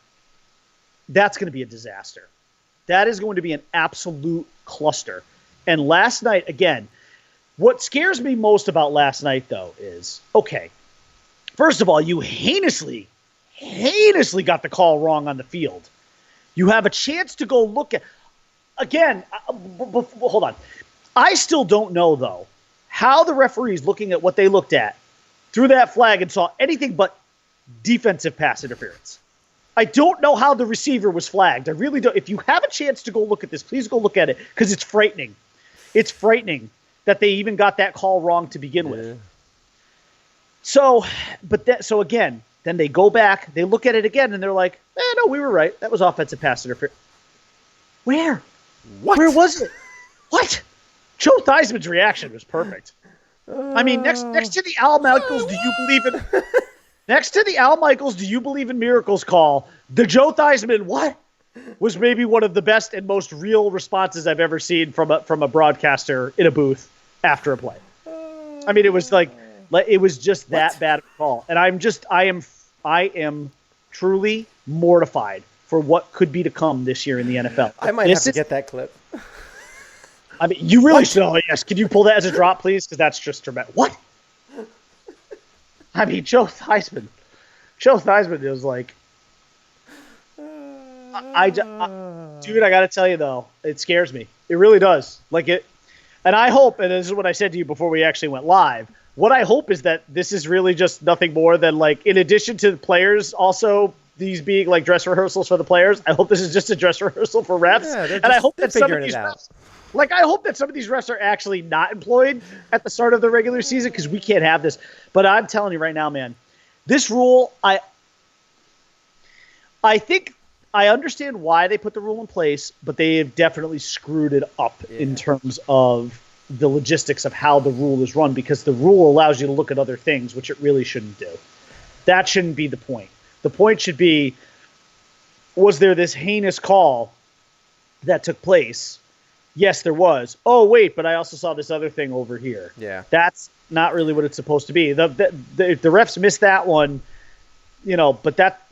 That's going to be a disaster. That is going to be an absolute cluster. And last night, again, what scares me most about last night, though, is, okay, first of all, you heinously got the call wrong on the field. You have a chance to go look at, again, hold on. I still don't know, though, how the referees looking at what they looked at threw that flag and saw anything but defensive pass interference. I don't know how the receiver was flagged. I really don't. If you have a chance to go look at this, please go look at it because it's frightening. It's frightening that they even got that call wrong to begin with. So again, then they go back, they look at it again, and they're like, no, we were right. That was offensive pass interference. Where? What? Where was it? What? Joe Theismann's reaction was perfect. I mean, next to the Al Michaels, do you believe in... Next to the Al Michaels, do you believe in miracles call, the Joe Theismann, what? Was maybe one of the best and most real responses I've ever seen from a broadcaster in a booth after a play. I mean, it was it was just that bad of a call. And I am truly mortified for what could be to come this year in the NFL. I might have to get that clip. I mean, you really should. Oh, yes. Can you pull that as a drop, please? Because that's just tremendous. What? I mean, Joe Theismann was like, dude, I got to tell you, though, it scares me. It really does. And I hope, and this is what I said to you before we actually went live, what I hope is that this is really just nothing more than, in addition to the players, also these being, dress rehearsals for the players, I hope this is just a dress rehearsal for refs. Yeah, and I hope that some of these refs, I hope that some of these refs are actually not employed at the start of the regular season because we can't have this. But I'm telling you right now, man, this rule, I think I understand why they put the rule in place, but they have definitely screwed it up in terms of the logistics of how the rule is run because the rule allows you to look at other things, which it really shouldn't do. That shouldn't be the point. The point should be, was there this heinous call that took place? Yes, there was. Oh, wait, but I also saw this other thing over here. Yeah. That's not really what it's supposed to be. The refs missed that one, but that,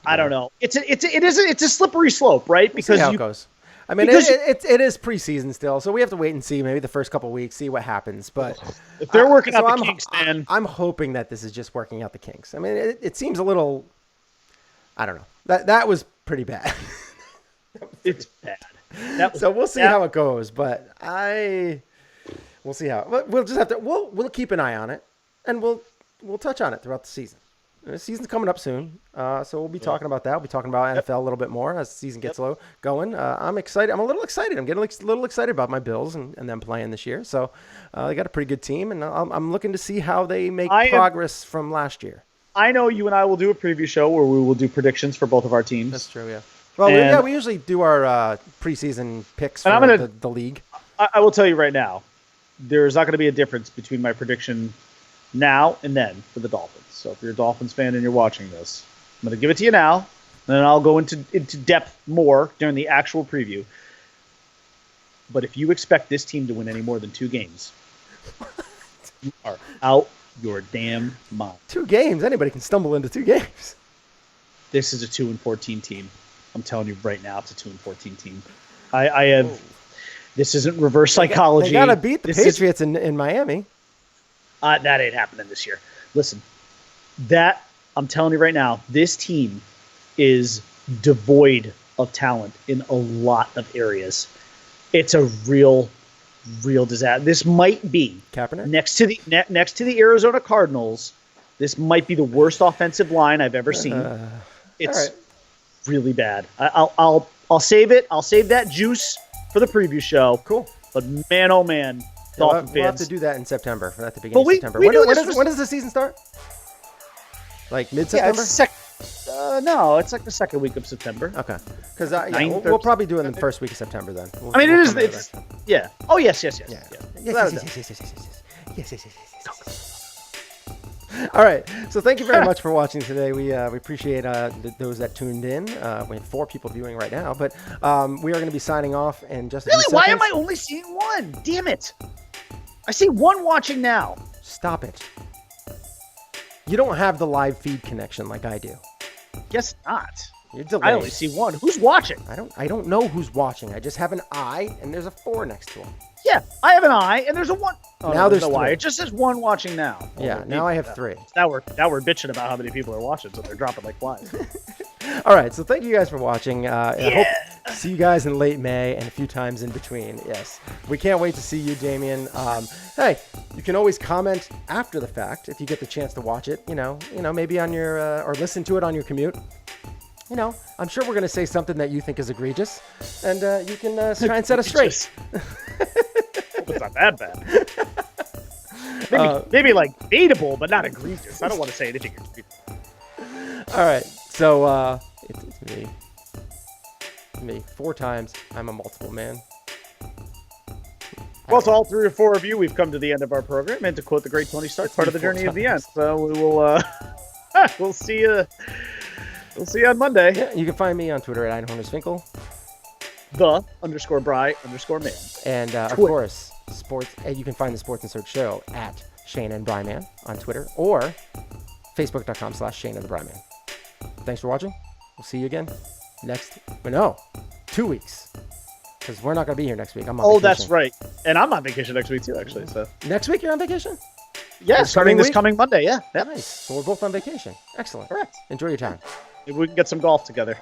I don't know. It's a slippery slope, right? Because we'll see how it goes. I mean, it is preseason still, so we have to wait and see maybe the first couple of weeks, see what happens. But if they're working out the kinks, then I'm hoping that this is just working out the kinks. I mean, it seems a little, I don't know. That was pretty bad. It's bad. So we'll see how it goes, but we'll see how. We'll just have to. We'll keep an eye on it, and we'll touch on it throughout the season. The season's coming up soon, so we'll be talking about that. We'll be talking about NFL a little bit more as the season gets going. I'm excited. I'm a little excited. I'm getting a little excited about my Bills and them playing this year. So they got a pretty good team, and I'm looking to see how they make progress from last year. I know you and I will do a preview show where we will do predictions for both of our teams. That's true, yeah. Well, we usually do our preseason picks for the league. I will tell you right now, there's not going to be a difference between my prediction now and then for the Dolphins. So if you're a Dolphins fan and you're watching this, I'm going to give it to you now, and then I'll go into depth more during the actual preview. But if you expect this team to win any more than 2 games, you are out your damn mind. 2 games? Anybody can stumble into 2 games. This is a 2-14 team. I'm telling you right now, it's a 2-14 team. I have. This isn't reverse psychology. They got to beat the Patriots in Miami. That ain't happening this year. Listen, I'm telling you right now, this team is devoid of talent in a lot of areas. It's a real disaster. This might be Kaepernick? next to the Arizona Cardinals. This might be the worst offensive line I've ever seen. It's really bad. I'll save it. I'll save that juice for the preview show. Cool. But man, oh man, Dolphin we'll have fans. to do that in September. At the beginning of September. When does the season start? Like Yeah, mid-September? no, it's like the second week of September. Okay. Because Ninth we'll or probably do it in the first week of September then. I mean, We'll it is. come into It's that. yeah. Oh yes. Yeah. Without a doubt. Yes. All right. So thank you very much for watching today. We appreciate those that tuned in. We have 4 people viewing right now, but we are going to be signing off in just a Really? few Why seconds. am I only seeing one? Damn it! I see one watching now. Stop it. You don't have the live feed connection like I do. Guess not. You're delayed. I only see one. Who's watching? I don't know who's watching. I just have an eye and there's a 4 next to him. Yeah, I have an eye, and there's a one. Oh, Now no, there's no eye. 3. It just says one watching now. Yeah, now I have 3. Now we're bitching about how many people are watching, so they're dropping like flies. All right, so thank you guys for watching. I hope see you guys in late May and a few times in between. Yes, we can't wait to see you, Damien. Hey, you can always comment after the fact if you get the chance to watch it. You know, maybe on your or listen to it on your commute. You know, I'm sure we're going to say something that you think is egregious, and you can try and set us straight. Hope it's not that bad. Maybe like debatable, but not egregious. I don't want to say anything egregious. All right, so it's me 4 times. I'm a multiple man. Well, to all 3 or 4 of you, we've come to the end of our program, and to quote the great Tony Stark, part of the journey of the end. So we will we'll see you. We'll see you on Monday. Yeah, you can find me on Twitter at @HornersFinkel. _Bry_man. And of course, sports. You can find the Sports and Search Show at Shane and Bryman on Twitter or Facebook.com/Shane and the Bryman. Thanks for watching. We'll see you again next. 2 weeks. Because we're not going to be here next week. I'm on vacation. That's right. And I'm on vacation next week too, actually. So next week you're on vacation? yeah, starting this week? coming Monday. Yeah. Nice. So we're both on vacation. Excellent. Correct. Enjoy your time. Maybe we can get some golf together.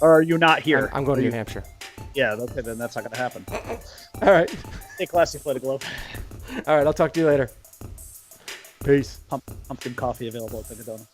Or are you not here? I'm going to New Hampshire. Yeah. Okay, then that's not going to happen. All right. Stay classy, play the glove. All right. I'll talk to you later. Peace. Pumpkin coffee available at Dunkin' Donuts.